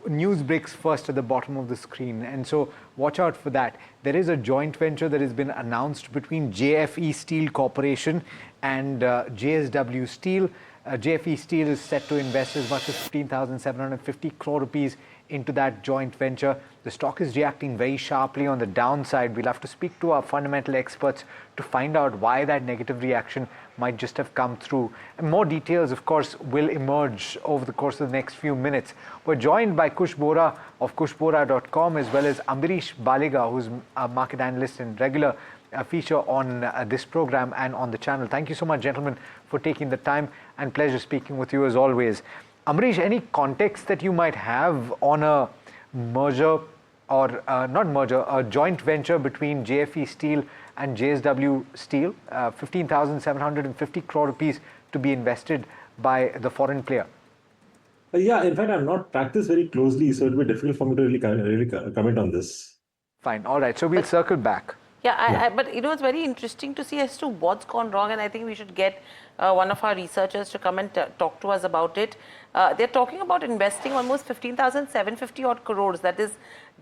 news breaks first at the bottom of the screen, and so watch out for that. There is a joint venture that has been announced between JFE Steel Corporation and JSW Steel. JFE Steel is set to invest as much as 15,750 crore rupees into that joint venture. The stock is reacting very sharply on the downside. We'll have to speak to our fundamental experts to find out why that negative reaction might just have come through. And more details, of course, will emerge over the course of the next few minutes. We're joined by Kush Bora of kushbora.com, as well as Ambarish Baliga, who's a market analyst and regular feature on this program and on the channel. Thank you so much, gentlemen, for taking the time, and pleasure speaking with you as always. Ambarish, any context that you might have on a merger or not merger, a joint venture between JFE Steel and JSW Steel, 15,750 crore rupees to be invested by the foreign player? Yeah, in fact, I've not tracked this very closely, so it will be difficult for me to really comment on this. Fine. All right. So we'll circle back. Yeah, but you know, it's very interesting to see as to what's gone wrong, and I think we should get one of our researchers to come and talk to us about it. They're talking about investing almost 15,750 odd crores, that is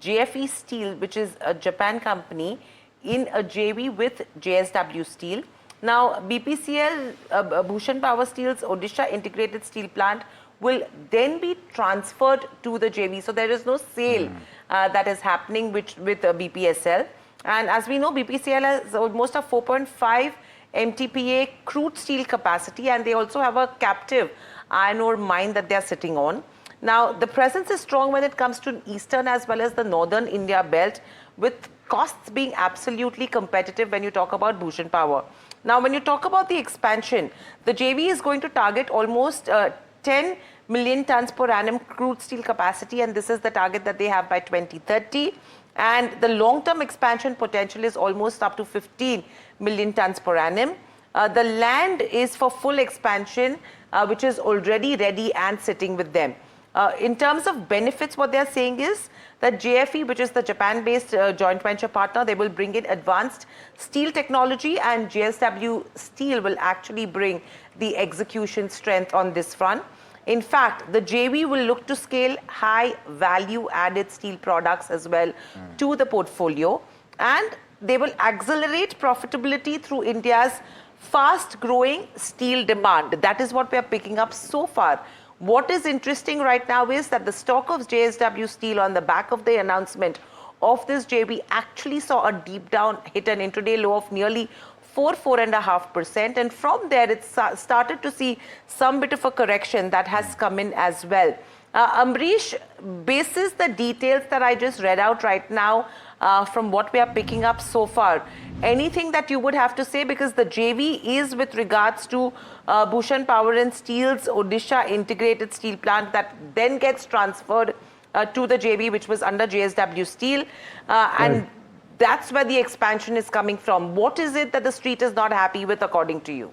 JFE Steel, which is a Japan company, in a JV with JSW Steel. Now, BPCL, Bhushan Power Steel's Odisha Integrated Steel Plant, will then be transferred to the JV. So there is no sale that is happening with BPSL. And as we know, BPCL has almost a 4.5 MTPA crude steel capacity, and they also have a captive iron ore mine that they are sitting on. Now, the presence is strong when it comes to eastern as well as the northern India belt, with costs being absolutely competitive when you talk about Bhushan Power. Now, when you talk about the expansion, the JV is going to target almost 10 million tons per annum crude steel capacity, and this is the target that they have by 2030. And the long-term expansion potential is almost up to 15 million tons per annum. The land is for full expansion, which is already ready and sitting with them. In terms of benefits, what they are saying is that JFE, which is the Japan-based joint venture partner, they will bring in advanced steel technology, and JSW Steel will actually bring the execution strength on this front. In fact, the JV will look to scale high value added steel products as well to the portfolio, and they will accelerate profitability through India's fast growing steel demand. That is what we are picking up so far. What is interesting right now is that the stock of JSW Steel, on the back of the announcement of this JV, actually saw a deep down, hit an intraday low of nearly 4.5%, and from there it started to see some bit of a correction that has come in as well. Ambarish, basis the details that I just read out right now, from what we are picking up so far, anything that you would have to say, because the JV is with regards to Bhushan Power and Steel's Odisha Integrated Steel Plant that then gets transferred to the JV, which was under JSW Steel, and that's where the expansion is coming from. What is it that the street is not happy with, according to you?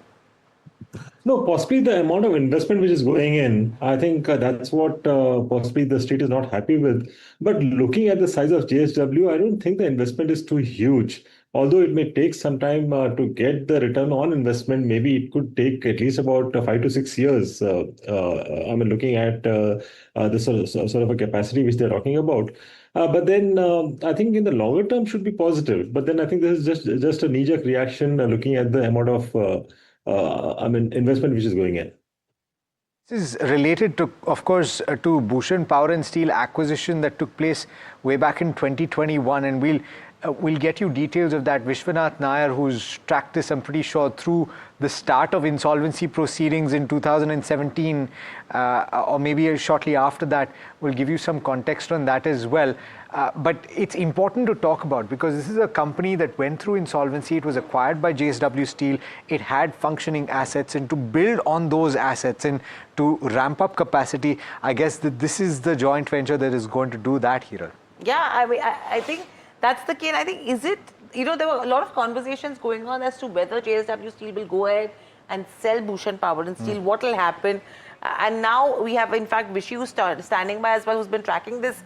No, possibly the amount of investment which is going in. I think that's what possibly the street is not happy with. But looking at the size of JSW, I don't think the investment is too huge. Although it may take some time to get the return on investment, maybe it could take at least about 5 to 6 years. I mean, looking at this sort of a capacity which they're talking about. But then I think in the longer term should be positive. But then I think this is just a knee-jerk reaction looking at the amount of investment which is going in. This is related to, of course, to Bhushan Power and Steel acquisition that took place way back in 2021, and we'll get you details of that. Vishwanath Nair, who's tracked this, I'm pretty sure, through the start of insolvency proceedings in 2017, or maybe shortly after that, will give you some context on that as well. But it's important to talk about, because this is a company that went through insolvency. It was acquired by JSW Steel. It had functioning assets, and to build on those assets and to ramp up capacity, I guess that this is the joint venture that is going to do that, Hiral. Yeah, I think that's the case. I think, is it, you know, there were a lot of conversations going on as to whether JSW Steel will go ahead and sell Bhushan Power and Steel, what will happen. And now we have, in fact, Vishy who's standing by as well, who's been tracking this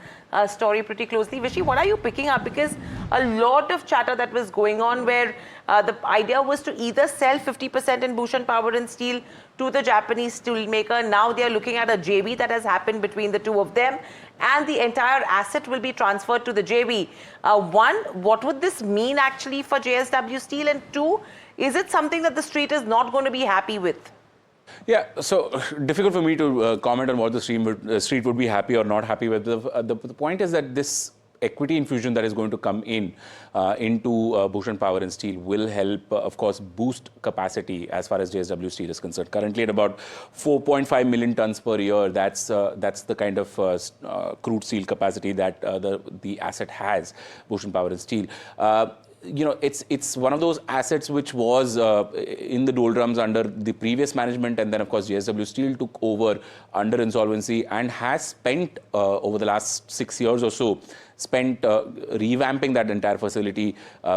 story pretty closely. Vishy, what are you picking up? Because a lot of chatter that was going on where The idea was to either sell 50% in Bhushan Power and Steel to the Japanese steel maker. Now they are looking at a JV that has happened between the two of them, and the entire asset will be transferred to the JV. One, what would this mean actually for JSW Steel? And two, is it something that the street is not going to be happy with? Yeah, so difficult for me to comment on what the street would be happy or not happy with. The point is that this equity infusion that is going to come into Bhushan Power and Steel will help, of course, boost capacity as far as JSW Steel is concerned. Currently at about 4.5 million tons per year, that's the kind of crude steel capacity that the asset has, Bhushan Power and Steel. It's one of those assets which was in the doldrums under the previous management, and then of course JSW Steel took over under insolvency and has spent over the last 6 years or so revamping that entire facility,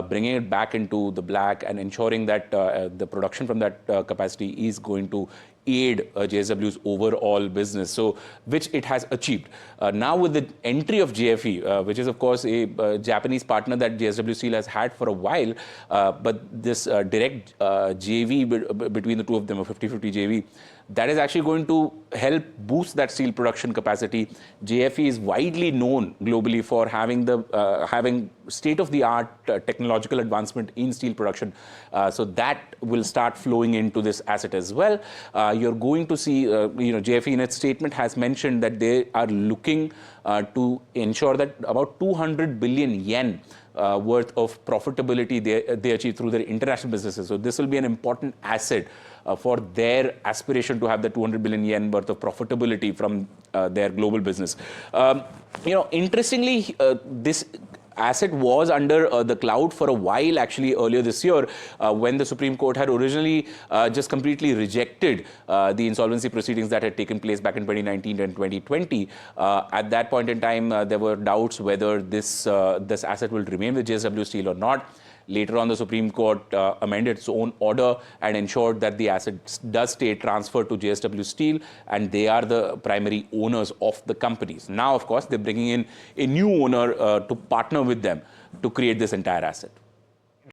bringing it back into the black and ensuring that the production from that capacity is going to aid JSW's overall business, so which it has achieved. Now with the entry of JFE, which is of course a Japanese partner that JSW Steel has had for a while, but this direct JV between the two of them, a 50-50 JV, that is actually going to help boost that steel production capacity. JFE is widely known globally for having state-of-the-art technological advancement in steel production. So that will start flowing into this asset as well. You're going to see, JFE in its statement has mentioned that they are looking to ensure that about 200 billion yen worth of profitability they achieve through their international businesses. So this will be an important asset for their aspiration to have the 200 billion yen worth of profitability from their global business. Interestingly, this asset was under the cloud for a while actually earlier this year when the Supreme Court had originally just completely rejected the insolvency proceedings that had taken place back in 2019 and 2020. At that point in time, there were doubts whether this asset will remain with JSW Steel or not. Later on, the Supreme Court amended its own order and ensured that the asset does stay transferred to JSW Steel, and they are the primary owners of the companies. Now, of course, they're bringing in a new owner to partner with them to create this entire asset.